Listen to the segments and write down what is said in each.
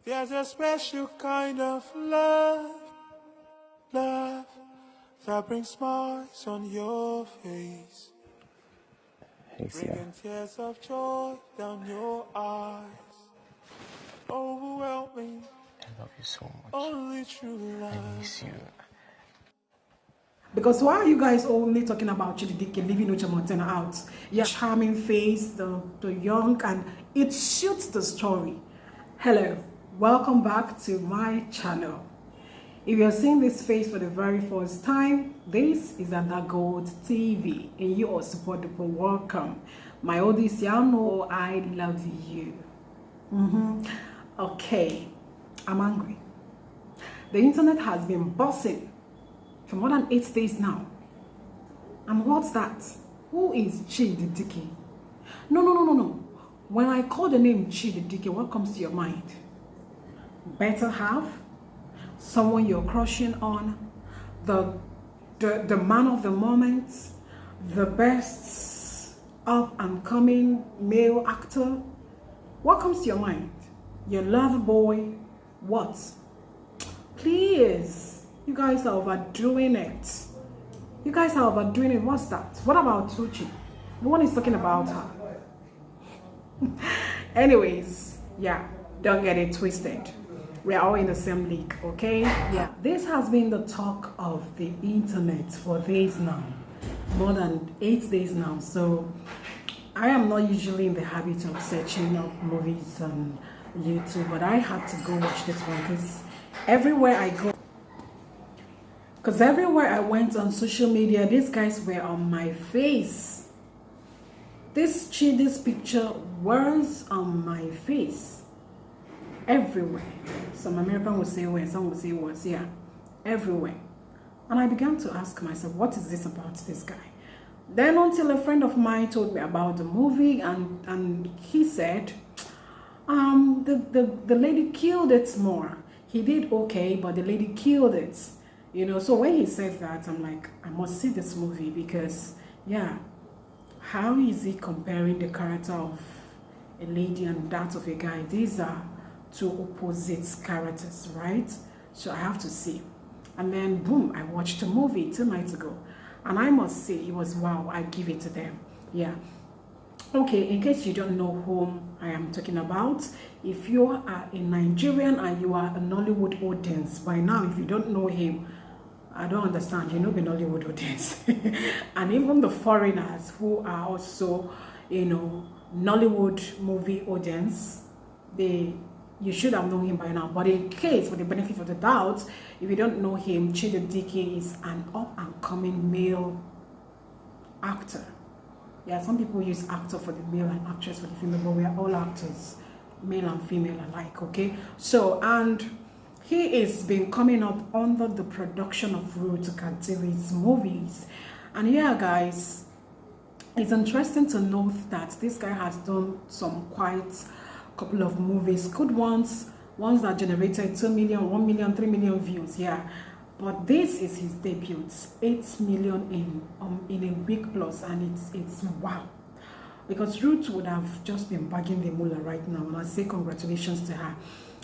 There's a special kind of love, love that brings smiles on your face, bringing tears of joy down your eyes, overwhelming. I love you so much. Only true love. I miss you. Because why are you guys only talking about Chidi Dike leaving Uche Montana out? Yeah, charming face, the young, and it suits the story. Hello, welcome back to my channel. If you're seeing this face for the very first time, this is ADAGOLDTV, and you are supportable. Welcome. My oldies, y'all know I love you. Okay, I'm angry. The internet has been buzzing for more than 8 days now. And what's that? Who is Chidi Dike? No. When I call the name Chidi Dike, what comes to your mind? Better half? Someone you're crushing on? The man of the moment? The best up and coming male actor? What comes to your mind? Your love boy? What? Please, you guys are overdoing it. You guys are overdoing it. What's that? What about Tucci? No one is talking about her. Anyways, yeah, don't get it twisted. We're all in the same league, okay? Yeah, this has been the talk of the internet for days now. More than 8 days now. So I am not usually in the habit of searching up movies on YouTube, but I had to go watch this one because everywhere I go, everywhere I went on social media, these guys were on my face. This picture was on my face. Everywhere. Some American would say where, some would say was, yeah. Everywhere. And I began to ask myself, what is this about this guy? Then until a friend of mine told me about the movie, and he said, the lady killed it more. He did okay, but the lady killed it. You know, so when he says that, I'm like, I must see this movie because, yeah, how is he comparing the character of a lady and that of a guy? These are two opposite characters, right? So I have to see. And then, boom, I watched the movie 2 nights ago. And I must say, it was wow. I give it to them. Yeah. Okay, in case you don't know whom I am talking about, if you are a Nigerian and you are a Nollywood audience, by now, if you don't know him, I don't understand. You know the Nollywood audience. And even the foreigners who are also, you know, Nollywood movie audience, you should have known him by now. But in case, for the benefit of the doubt, if you don't know him, Chidi Dike is an up-and-coming male actor. Yeah, some people use actor for the male and actress for the female, but we are all actors, male and female alike, okay? So, and he is been coming up under the production of Road to TV's movies. And yeah, guys, it's interesting to note that this guy has done some quite couple of movies, good ones that generated 2 million, 1 million, 3 million views, yeah. But this is his debut, 8 million in a week plus, and it's wow. Because Ruth would have just been bagging the mullah right now, and I say congratulations to her.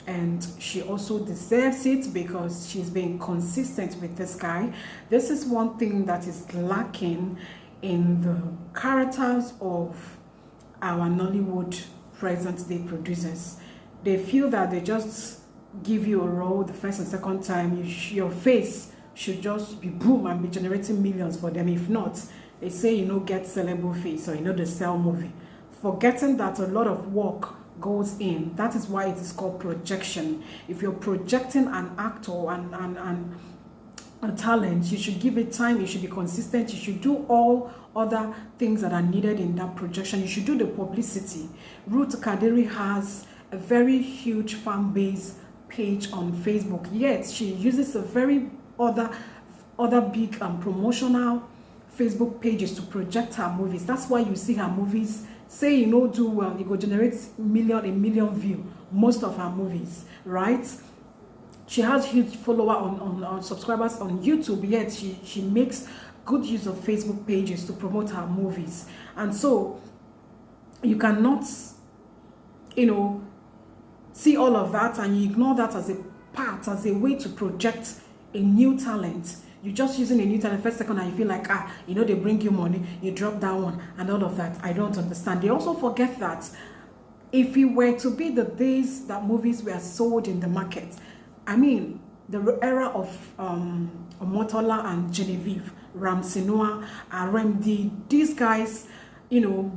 And she also deserves it because she's been consistent with this guy. This is one thing that is lacking in the characters of our Nollywood present day producers. They feel that they just give you a role the first and second time, your face should just be boom and be generating millions for them. If not, they say, you know, get sellable face, or you know, the sell movie, forgetting that a lot of work goes in. That is why it is called projection. If you're projecting an actor and a talent, you should give it time, you should be consistent, you should do all other things that are needed in that projection. You should do the publicity. Ruth Kadiri has a very huge fan base page on Facebook, yet she uses a very other big promotional Facebook pages to project her movies. That's why you see her movies say, you know, do well, you go generate a million view, most of her movies, right? She has huge follower on subscribers on YouTube, yet she makes good use of Facebook pages to promote her movies. And so you cannot, you know, see all of that and you ignore that as a part, as a way to project a new talent. You're just using a new talent first second and you feel like, you know, they bring you money, you drop that one and all of that. I don't understand. They also forget that if it were to be the days that movies were sold in the market, I mean, the era of Omotola and Genevieve, Ramsey Noah, RMD, these guys, you know,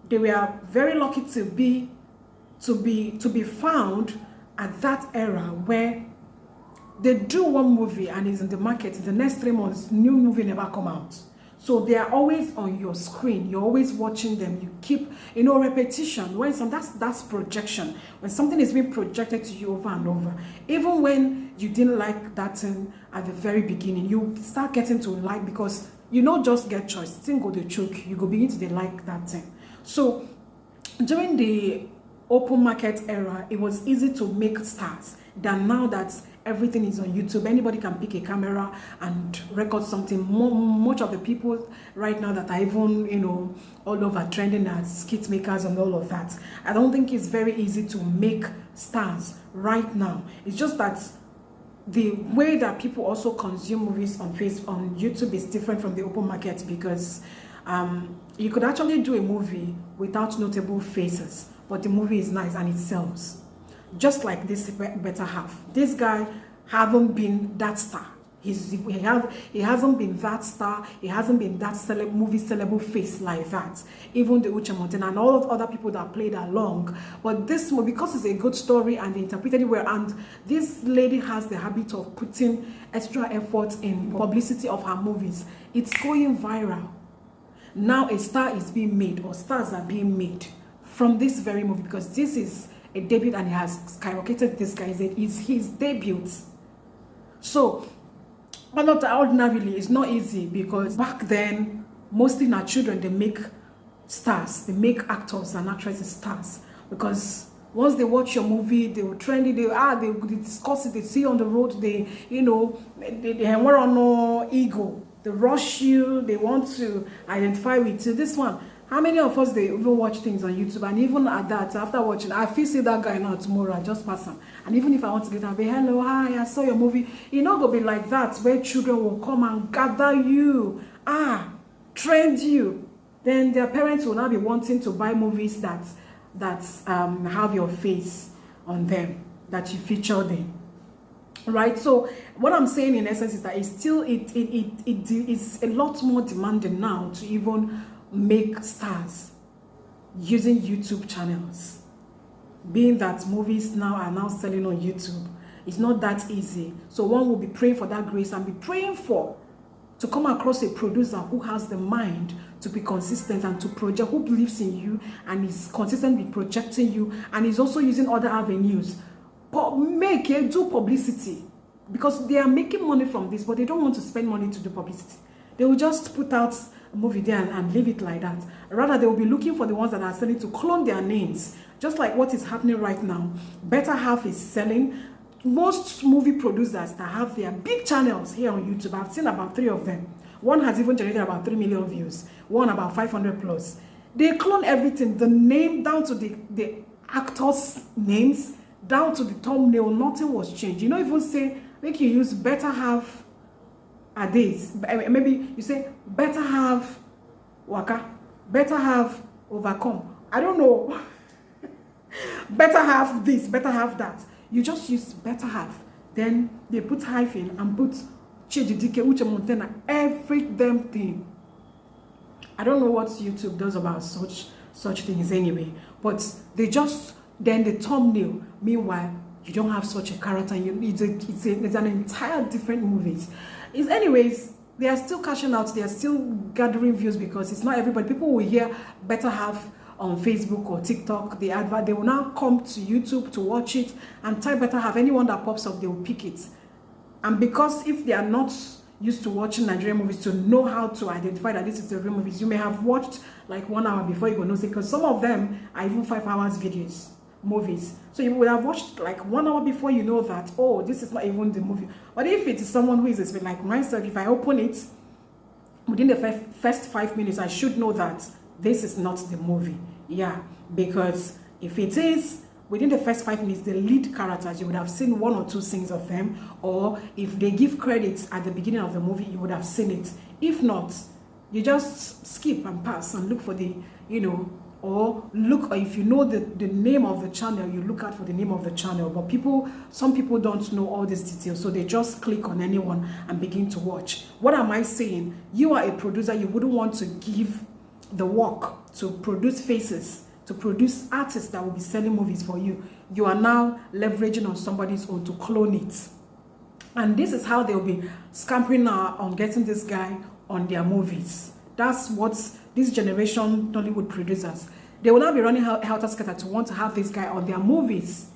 they were very lucky to be found at that era where they do one movie and it's in the market. In the next 3 months, new movie never come out. So they are always on your screen. You're always watching them. You keep, you know, repetition. When that's projection. When something is being projected to you over and over, even when you didn't like that thing at the very beginning, you start getting to like, because you don't just get choice. Thing go to choke. You go begin to like that thing. So during the open market era, it was easy to make stars than now that everything is on YouTube. Anybody can pick a camera and record something. Much of the people right now that are even, you know, all over trending as skit makers and all of that, I don't think it's very easy to make stars right now. It's just that the way that people also consume movies on YouTube is different from the open market, because you could actually do a movie without notable faces, but the movie is nice and it sells. Just like this Better Half. This guy haven't been that star. He hasn't been that star. He hasn't been that movie celeb face like that. Even the Uche Mountain and all of other people that played along. But this movie, because it's a good story and they interpreted it well, and this lady has the habit of putting extra effort in publicity of her movies, it's going viral. Now a star is being made, or stars are being made from this very movie, because this is a debut and he has skyrocketed. This guy is his debut. So, but not ordinarily, it's not easy, because back then, mostly not children, they make stars, they make actors and actresses stars, because once they watch your movie, they will trend it, they discuss it, they see on the road, they, you know, they have no ego, they rush you, they want to identify with you. This one, how many of us they even watch things on YouTube, and even at that, after watching, I feel see that guy now tomorrow, I just pass him. And even if I want to get be hello, hi, I saw your movie, you know, go be like that, where children will come and gather you, trend you. Then their parents will now be wanting to buy movies that have your face on them, that you feature them. Right? So what I'm saying in essence is that it's still it's a lot more demanding now to even make stars using YouTube channels. Being that movies now are now selling on YouTube, it's not that easy. So one will be praying for that grace and be praying to come across a producer who has the mind to be consistent and to project, who believes in you and is consistent with projecting you, and is also using other avenues. Do publicity, because they are making money from this, but they don't want to spend money to do publicity. They will just put out a movie there and leave it like that. Rather, they will be looking for the ones that are selling to clone their names, just like what is happening right now. Better Half is selling. Most movie producers that have their big channels here on YouTube, I've seen about 3 of them. One has even generated about 3 million views, one about 500 plus. They clone everything, the name down to the actors' names, down to the thumbnail. Nothing was changed. You know, even say, make you use Better Half a days. Maybe you say Better Half Waka, Better Half Overcome. I don't know. Better Half this, Better Half that. You just use Better Half. Then they put hyphen and put Chidi Dike, Uche Montana, every damn thing. I don't know what YouTube does about such things anyway. But they just, then the thumbnail, meanwhile, you don't have such a character. It's an entire different movies. Anyways, they are still cashing out. They are still gathering views, because it's not everybody. People will hear Better Half on Facebook or TikTok, the advert, they will now come to YouTube to watch it and type Better Half. Anyone that pops up, they will pick it. And because if they are not used to watching Nigerian movies to know how to identify that this is the real movies, you may have watched like 1 hour before you go know, because some of them are even 5 hours videos, movies. So you would have watched like 1 hour before you know that, oh, this is not even the movie. But if it is someone who is like myself, if I open it within the first 5 minutes, I should know that this is not the movie. Yeah, because if it is, within the first 5 minutes, the lead characters, you would have seen 1 or 2 scenes of them, or if they give credits at the beginning of the movie, you would have seen it. If not, you just skip and pass and look for the, or if you know the name of the channel, you look out for the name of the channel. But some people don't know all these details, so they just click on anyone and begin to watch. What am I saying? You are a producer, you wouldn't want to give the work to produce faces, to produce artists that will be selling movies for you. You are now leveraging on somebody's own to clone it. And this is how they'll be scampering on getting this guy on their movies. That's what this generation Nollywood producers, they will not be running helter-skelter to want to have this guy on their movies.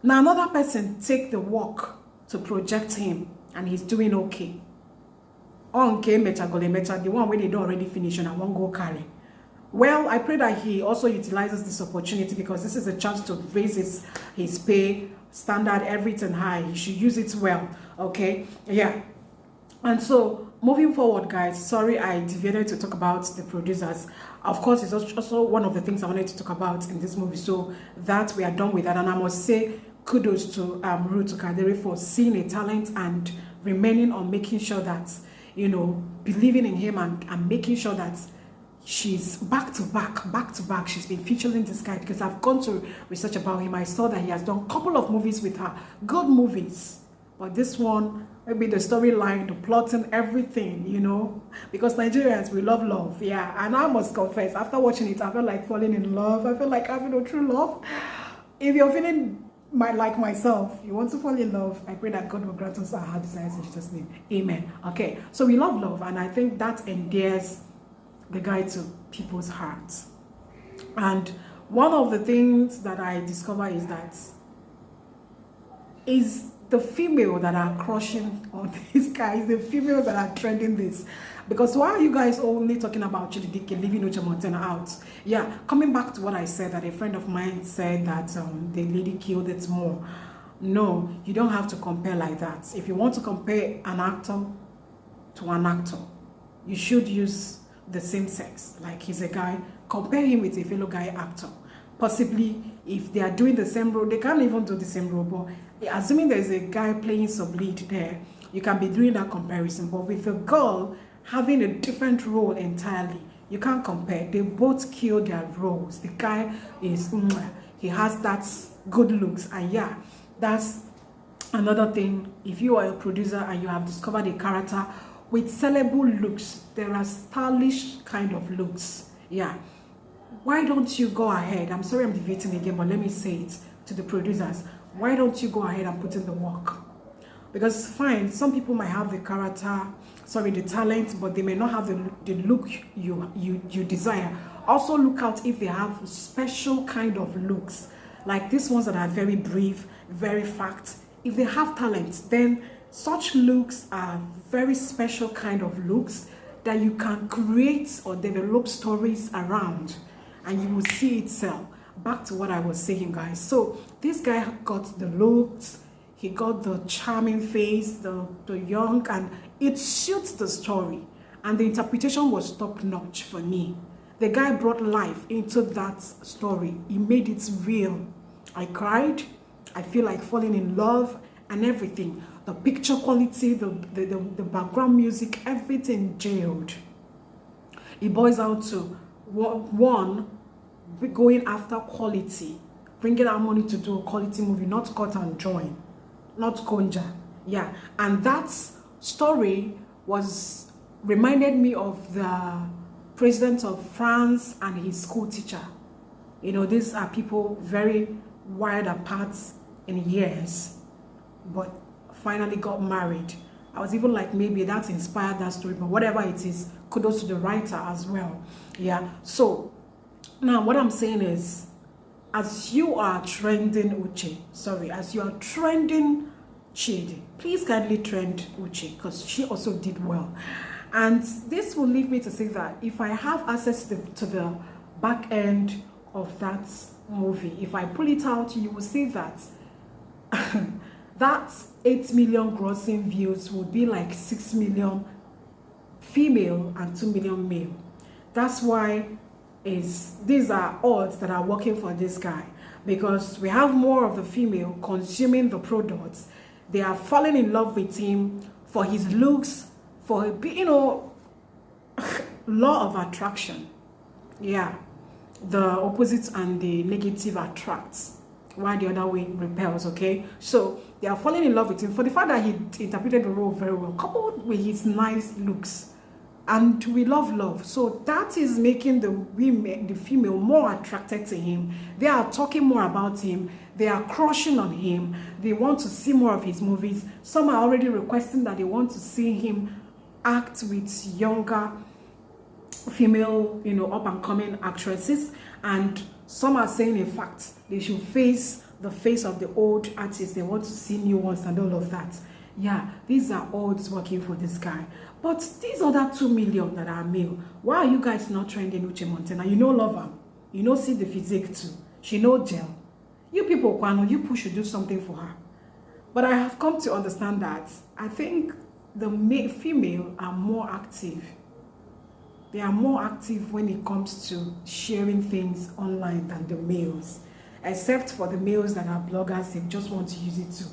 Now another person take the work to project him and he's doing okay. Okay, the one where they don't already finish and I won't go carry. Well, I pray that he also utilizes this opportunity, because this is a chance to raise his pay standard, everything high. He should use it well. Okay, yeah. And so moving forward, guys, sorry I deviated to talk about the producers. Of course, it's also one of the things I wanted to talk about in this movie, so that we are done with that. And I must say kudos to Ruth Kadiri for seeing a talent and remaining on making sure that, believing in him and making sure that she's back to back. She's been featuring this guy, because I've gone to research about him. I saw that he has done a couple of movies with her, good movies. But this one, maybe the storyline, the plot and everything, because Nigerians, we love love. Yeah, and I must confess, after watching it, I felt like falling in love. I feel like having a true love. If you're feeling like myself, you want to fall in love, I pray that God will grant us our heart desires in Jesus' name. Amen. Okay, so we love love, and I think that endears the guy to people's hearts. And one of the things that I discover is that is the female that are crushing on these guys, the females that are trending this. Because why are you guys only talking about Chidi Dike leaving Uche Montana out? Yeah, coming back to what I said, that a friend of mine said that the lady killed it more. No, you don't have to compare like that. If you want to compare an actor to an actor, you should use the same sex. Like, he's a guy, compare him with a fellow guy actor. Possibly, if they are doing the same role, they can't even do the same role, but assuming there's a guy playing some lead there, you can be doing that comparison. But with a girl having a different role entirely, you can't compare. They both kill their roles. The guy is, he has that good looks, and yeah, that's another thing. If you are a producer and you have discovered a character with sellable looks, there are stylish kind of looks, yeah, why don't you go ahead? I'm sorry I'm deviating again, but let me say it to the producers. Why don't you go ahead and put in the work? Because fine, some people might have the the talent, but they may not have the look you desire. Also look out if they have special kind of looks, like these ones that are very brief, very fact. If they have talent, then such looks are very special kind of looks that you can create or develop stories around, and you will see it sell. Back to what I was saying, guys. So this guy got the looks, he got the charming face, the young, and it suits the story, and the interpretation was top notch for me. The guy brought life into that story. He made it real. I cried, I feel like falling in love and everything. The picture quality, the background music, everything jailed. It boils out to one, going after quality, bringing our money to do a quality movie, not cut and join, not conja. Yeah, and that story reminded me of the president of France and his school teacher. These are people very wide apart in years, but finally got married. I was even like, maybe that inspired that story, but whatever it is, kudos to the writer as well. Yeah, so now what I'm saying is, as you are trending as you are trending Jade, please kindly trend Uche, because she also did well. And this will lead me to say that if I have access to the back end of that movie, if I pull it out, you will see that that 8 million grossing views would be like 6 million female and 2 million male. That's why these are odds that are working for this guy. because we have more of the female consuming the products. They are falling in love with him for his looks, for, you know, law of attraction. Yeah, the opposite and the negative attracts, while the other way repels. Okay, so they are falling in love with him for the fact that he interpreted the role very well, coupled with his nice looks. And we love. So that is making the female more attracted to him. They are talking more about him. They are crushing on him. They want to see more of his movies. Some are already requesting that they want to see him act with younger female, you know, up and coming actresses. And some are saying, in fact, they should face the face of the old artists. They want to see new ones and all of that. Yeah, these are odds working for this guy. But these other 2 million that are male, why are you guys not trending Uche Montana? You know, love her. You know, see the physique too. She know gel. You people, Kwano, you should do something for her. But I have come to understand that I think the female are more active. They are more active when it comes to sharing things online than the males. Except for the males that are bloggers, they just want to use it to,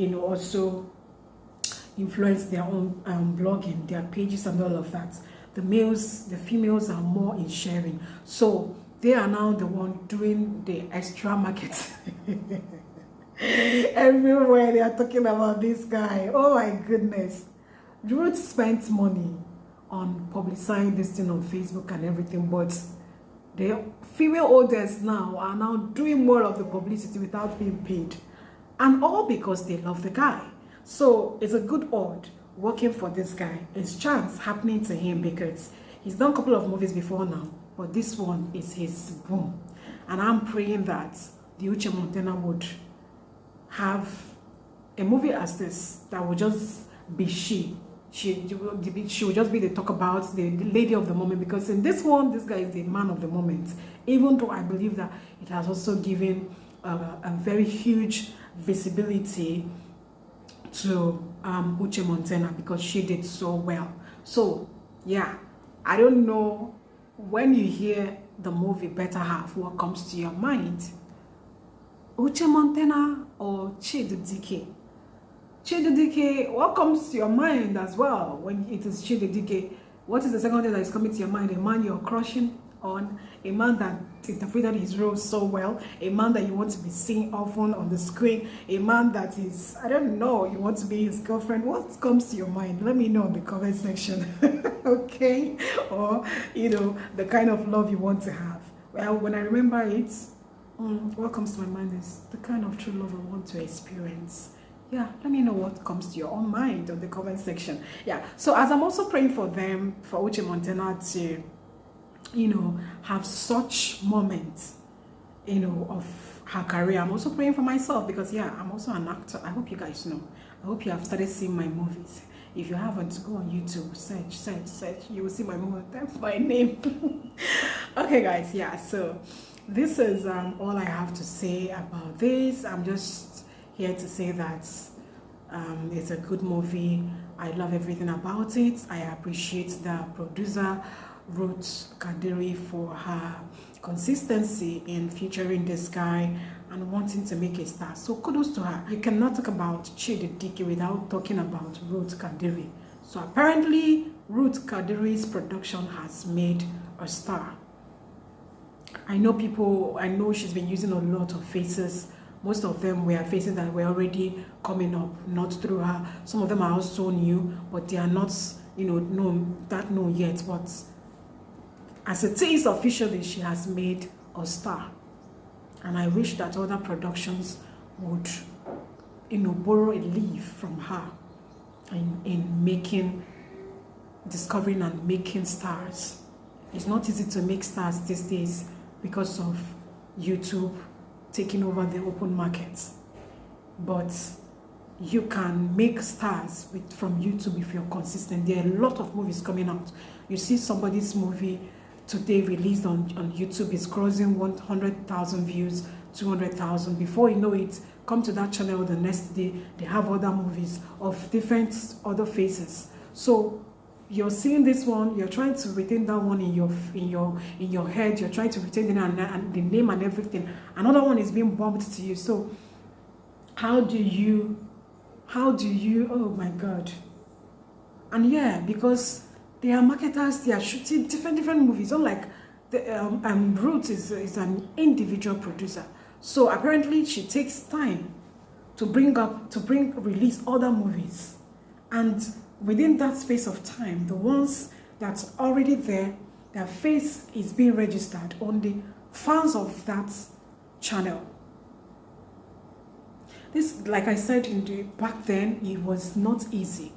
you know, also influence their own blogging, their pages and all of that. The females are more in sharing. So they are now the one doing the extra marketing. Everywhere they are talking about this guy. Oh my goodness. Ruth spent money on publicizing this thing on Facebook and everything, but the female audience now are now doing more of the publicity without being paid. And all because they love the guy. So it's a good odd working for this guy. It's chance happening to him because he's done a couple of movies before now, but this one is his boom. And I'm praying that the Uche Montana would have a movie as this that would just be she would just be the talk about, the lady of the moment, because in this one, this guy is the man of the moment, even though I believe that it has also given a very huge visibility to Uche Montana because she did so well. So yeah, I don't know, when you hear the movie Better Half, what comes to your mind? Uche Montana or Chidi Dike? Chidi Dike, what comes to your mind as well when it is Chidi Dike? What is the second thing that is coming to your mind? A man you're crushing on, a man that interpreted his role so well, a man that you want to be seeing often on the screen, a man that is, I don't know, you want to be his girlfriend. What comes to your mind? Let me know in the comment section. Okay? Or, you know, the kind of love you want to have. Well, when I remember it, what comes to my mind is the kind of true love I want to experience. Yeah, let me know what comes to your own mind on the comment section. Yeah, so as I'm also praying for them, for Uche Montana to, you know, have such moments, you know, of her career, I'm also praying for myself because, yeah, I'm also an actor. I hope you guys know. I hope you have started seeing my movies. If you haven't, go on YouTube, search. You will see my movie, that's my name. Okay, guys, yeah, so this is all I have to say about this. I'm just here to say that it's a good movie. I love everything about it. I appreciate the producer Ruth Kadiri for her consistency in featuring this guy and wanting to make a star. So kudos to her. You cannot talk about Chidi Dike without talking about Ruth Kadiri. So apparently Ruth Kadiri's production has made a star. I know she's been using a lot of faces. Most of them were faces that were already coming up, not through her. Some of them are also new, but they are not, you know, known yet. But as it is officially, she has made a star. And I wish that other productions would, you know, borrow a leaf from her in discovering and making stars. It's not easy to make stars these days because of YouTube taking over the open markets. But you can make stars from YouTube if you're consistent. There are a lot of movies coming out. You see somebody's movie today released on YouTube is crossing 100,000 views, 200,000. Before you know it, come to that channel the next day, they have other movies of different other faces. So you're seeing this one, you're trying to retain that one in your head, you're trying to retain the name and everything. Another one is being bumped to you. So how do you, oh my God. And yeah, because they are marketers, they are shooting different movies. Unlike Ruth is an individual producer. So apparently she takes time to release other movies. And within that space of time, the ones that's already there, their face is being registered on the fans of that channel. This, like I said, back then, it was not easy.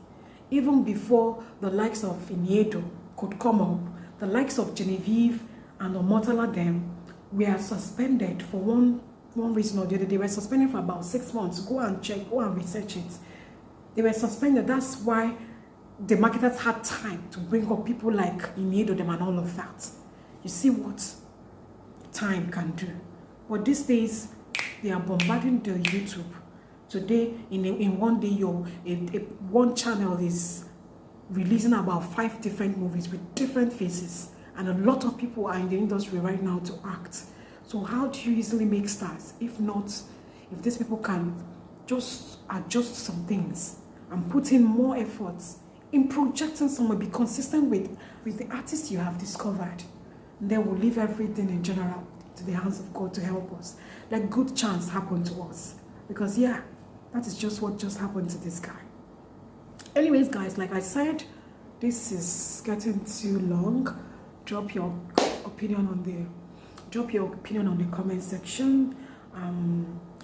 Even before the likes of Iniedo could come up, the likes of Genevieve and Omotala them were suspended for one reason or the other. They were suspended for about 6 months. Go and check, go and research it. They were suspended. That's why the marketers had time to bring up people like Iniedo them and all of that. You see what time can do. But these days, they are bombarding the YouTube. Today, in one day, one channel is releasing about 5 different movies with different faces. And a lot of people are in the industry right now to act. So how do you easily make stars? If not, if these people can just adjust some things and put in more efforts in projecting someone, be consistent with the artists you have discovered, then we'll leave everything in general to the hands of God to help us. Let good chance happen to us. Because yeah, that is just what just happened to this guy. Anyways, guys, like I said, this is getting too long. Drop your opinion on the comment section.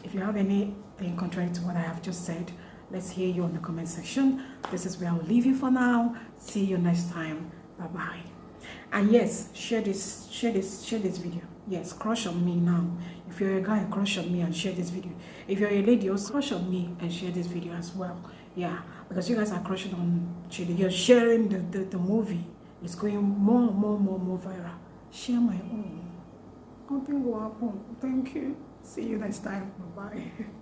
If you have anything contrary to what I have just said, let's hear you on the comment section. This is where I'll leave you for now. See you next time. Bye bye. And yes, share this video. Yes, crush on me now. If you're a guy, crush on me and share this video. If you're a lady, also crush on me and share this video as well. Yeah, because you guys are crushing on Chidi. You're sharing the movie. It's going more viral. Share my own. Nothing will happen. Thank you. See you next time. Bye bye.